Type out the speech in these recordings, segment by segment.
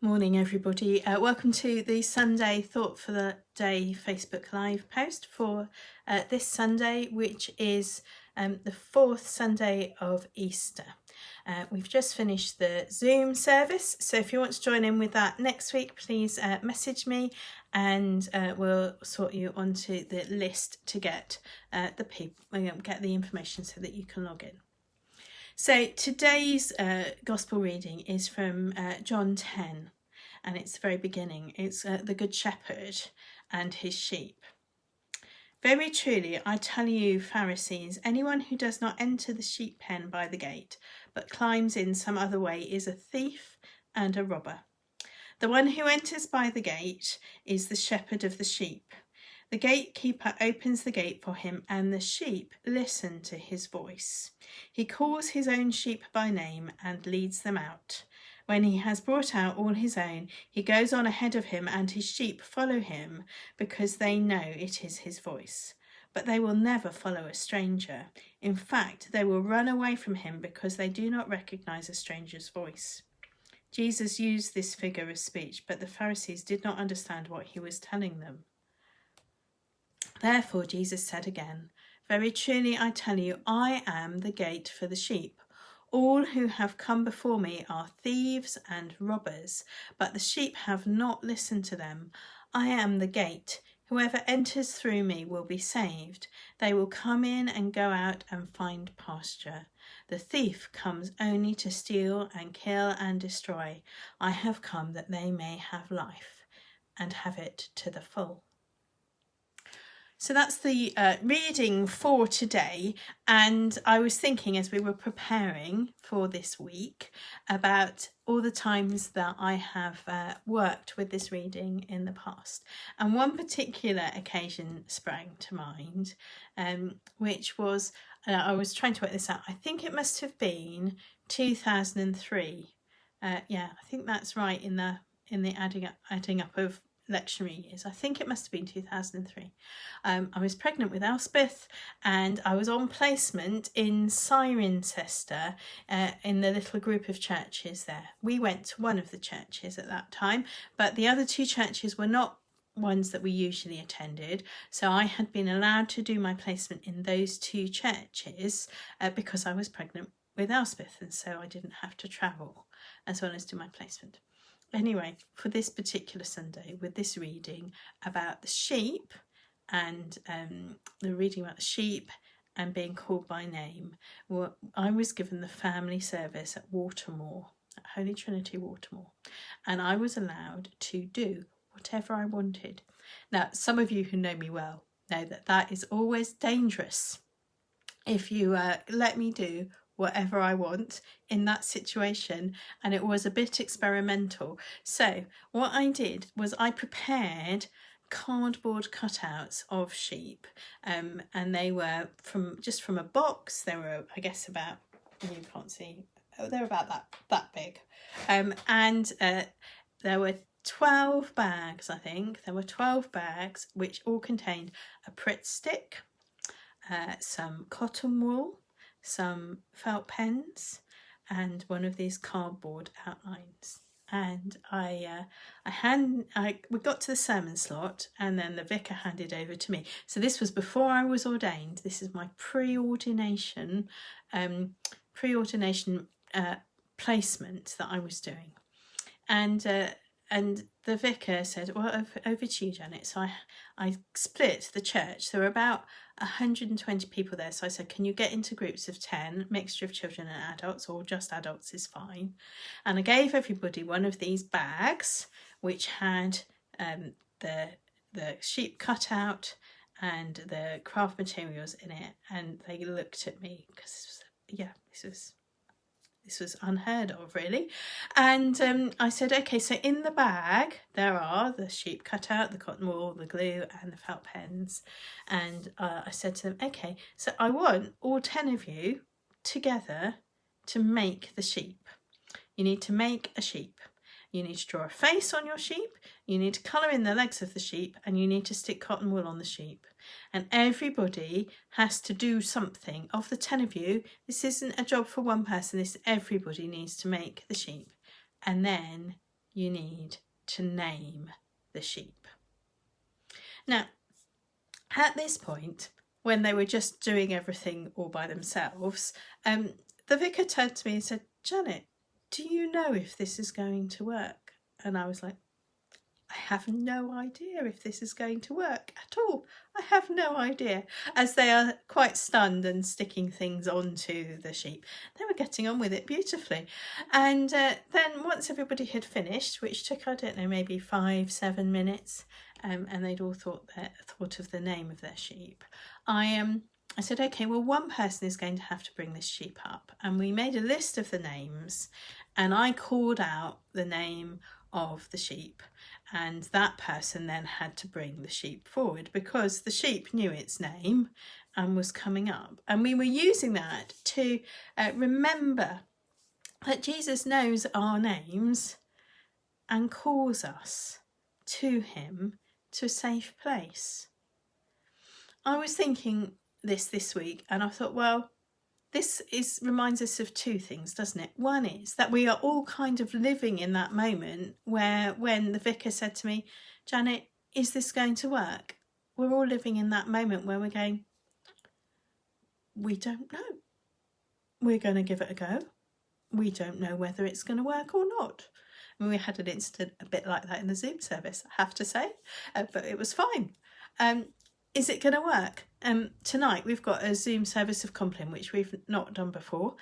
Morning everybody, welcome to the Sunday Thought for the Day Facebook Live post for this Sunday, which is the fourth Sunday of Easter. We've just finished the Zoom service, so if you want to join in with that next week, please message me and we'll sort you onto the list to get get the information so that you can log in. So today's Gospel reading is from John 10, and it's the very beginning. It's the Good Shepherd and his sheep. Very truly, I tell you, Pharisees, anyone who does not enter the sheep pen by the gate, but climbs in some other way, is a thief and a robber. The one who enters by the gate is the shepherd of the sheep. The gatekeeper opens the gate for him, and the sheep listen to his voice. He calls his own sheep by name and leads them out. When he has brought out all his own, he goes on ahead of him, and his sheep follow him because they know it is his voice. But they will never follow a stranger. In fact, they will run away from him because they do not recognize a stranger's voice. Jesus used this figure of speech, but the Pharisees did not understand what he was telling them. Therefore Jesus said again, very truly I tell you, I am the gate for the sheep. All who have come before me are thieves and robbers, but the sheep have not listened to them. I am the gate. Whoever enters through me will be saved. They will come in and go out and find pasture. The thief comes only to steal and kill and destroy. I have come that they may have life and have it to the full. So that's the reading for today, and I was thinking as we were preparing for this week about all the times that I have worked with this reading in the past, and one particular occasion sprang to mind, which was, I was trying to work this out, I think it must have been 2003, I think that's right in the adding up of lectionary years. I think it must have been 2003. I was pregnant with Elspeth, and I was on placement in Cirencester in the little group of churches there. We went to one of the churches at that time, but the other two churches were not ones that we usually attended, so I had been allowed to do my placement in those two churches because I was pregnant with Elspeth, and so I didn't have to travel as well as do my placement. Anyway, for this particular Sunday, with this reading about the sheep and the reading about the sheep and being called by name, I was given the family service at Watermoor, at Holy Trinity Watermoor, and I was allowed to do whatever I wanted. Now, some of you who know me well know that that is always dangerous. If you let me do whatever I want in that situation, and it was a bit experimental. So what I did was I prepared cardboard cutouts of sheep, and they were from a box. They were, I guess, about, you can't see, they're about that big, and there were 12 bags, I think. There were 12 bags which all contained a Pritt stick, some cotton wool, some felt pens, and one of these cardboard outlines. And we got to the sermon slot, and then the vicar handed over to me. So this was before I was ordained. This is my pre-ordination placement that I was doing, and the vicar said, well, over to you, Janet. So I split the church. There were about 120 people there. So I said, can you get into groups of 10, mixture of children and adults, or just adults is fine. And I gave everybody one of these bags, which had the sheep cut out and the craft materials in it. And they looked at me because this was unheard of, really. And I said, okay, so in the bag, there are the sheep cut out, the cotton wool, the glue, and the felt pens. And I said to them, okay, so I want all 10 of you together to make the sheep. You need to make a sheep. You need to draw a face on your sheep, you need to colour in the legs of the sheep, and you need to stick cotton wool on the sheep. And everybody has to do something. Of the 10 of you, this isn't a job for one person, everybody needs to make the sheep. And then you need to name the sheep. Now, at this point, when they were just doing everything all by themselves, the vicar turned to me and said, Janet, do you know if this is going to work? And I was like, I have no idea if this is going to work at all. I have no idea. As they are quite stunned and sticking things onto the sheep, they were getting on with it beautifully. And then once everybody had finished, which took, I don't know, maybe 5-7 minutes, and they'd all thought of the name of their sheep, I said, okay, well, one person is going to have to bring this sheep up. And we made a list of the names, and I called out the name of the sheep, and that person then had to bring the sheep forward because the sheep knew its name and was coming up. And we were using that to remember that Jesus knows our names and calls us to him to a safe place. I was thinking this week, and I thought, well, this reminds us of two things, doesn't it? One is that we are all kind of living in that moment where, when the vicar said to me, Janet, is this going to work? We're all living in that moment where we're going, we don't know. We're going to give it a go. We don't know whether it's going to work or not. I mean, we had an incident a bit like that in the Zoom service, I have to say, but it was fine. Is it going to work? Tonight we've got a Zoom service of Compline, which we've not done before.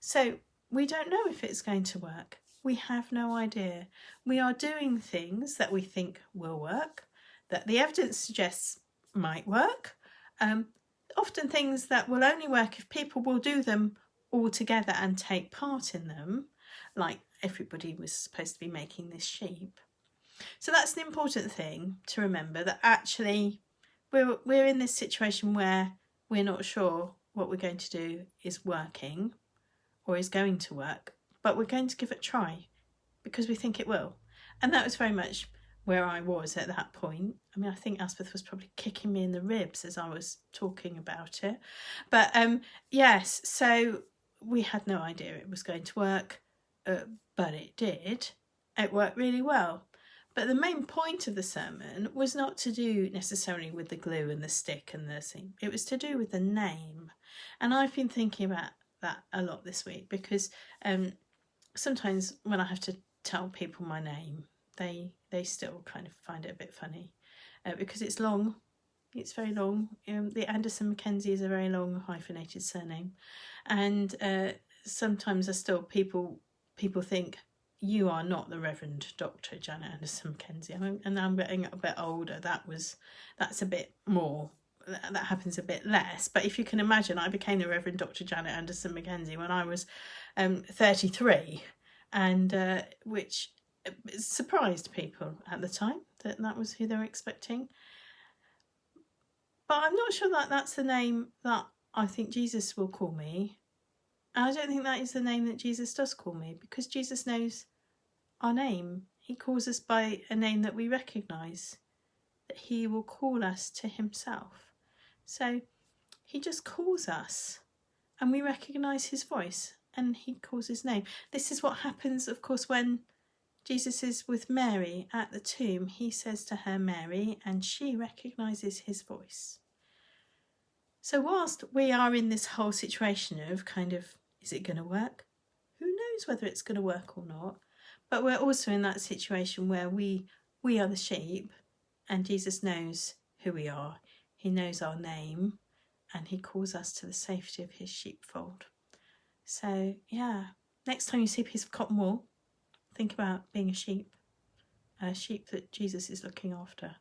So we don't know if it's going to work. We have no idea. We are doing things that we think will work, that the evidence suggests might work. Often things that will only work if people will do them all together and take part in them, like everybody was supposed to be making this sheep. So that's an important thing to remember, that actually we're in this situation where we're not sure what we're going to do is working or is going to work, but we're going to give it a try because we think it will. And that was very much where I was at that point. I mean, I think Elspeth was probably kicking me in the ribs as I was talking about it. But yes, so we had no idea it was going to work, but it did. It worked really well. But the main point of the sermon was not to do necessarily with the glue and the stick and the thing. It was to do with the name. And I've been thinking about that a lot this week because sometimes when I have to tell people my name, they still kind of find it a bit funny because it's long. It's very long. The Anderson Mackenzie is a very long hyphenated surname. And sometimes people think, you are not the Reverend Dr. Janet Anderson Mackenzie. And now I'm getting a bit older. That's a bit more. That happens a bit less. But if you can imagine, I became the Reverend Dr. Janet Anderson Mackenzie when I was 33, and which surprised people at the time that was who they were expecting. But I'm not sure that that's the name that I think Jesus will call me. I don't think that is the name that Jesus does call me, because Jesus knows our name. He calls us by a name that we recognise, that he will call us to himself. So he just calls us and we recognise his voice and he calls his name. This is what happens, of course, when Jesus is with Mary at the tomb. He says to her, Mary, and she recognises his voice. So whilst we are in this whole situation of kind of, is it going to work? Who knows whether it's going to work or not? But we're also in that situation where we are the sheep and Jesus knows who we are. He knows our name and he calls us to the safety of his sheepfold. So yeah, next time you see a piece of cotton wool, think about being a sheep that Jesus is looking after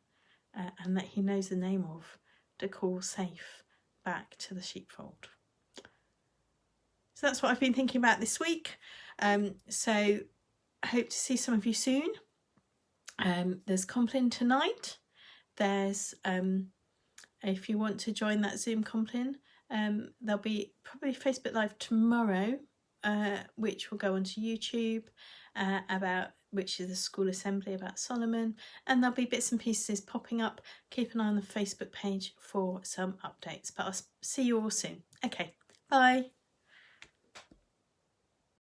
and that he knows the name of, to call safe back to the sheepfold. So that's what I've been thinking about this week. So I hope to see some of you soon. There's Compline tonight. There's, if you want to join that Zoom Compline, there'll be probably Facebook Live tomorrow, which will go onto YouTube, which is a school assembly about Solomon. And there'll be bits and pieces popping up. Keep an eye on the Facebook page for some updates. But I'll see you all soon. Okay, bye.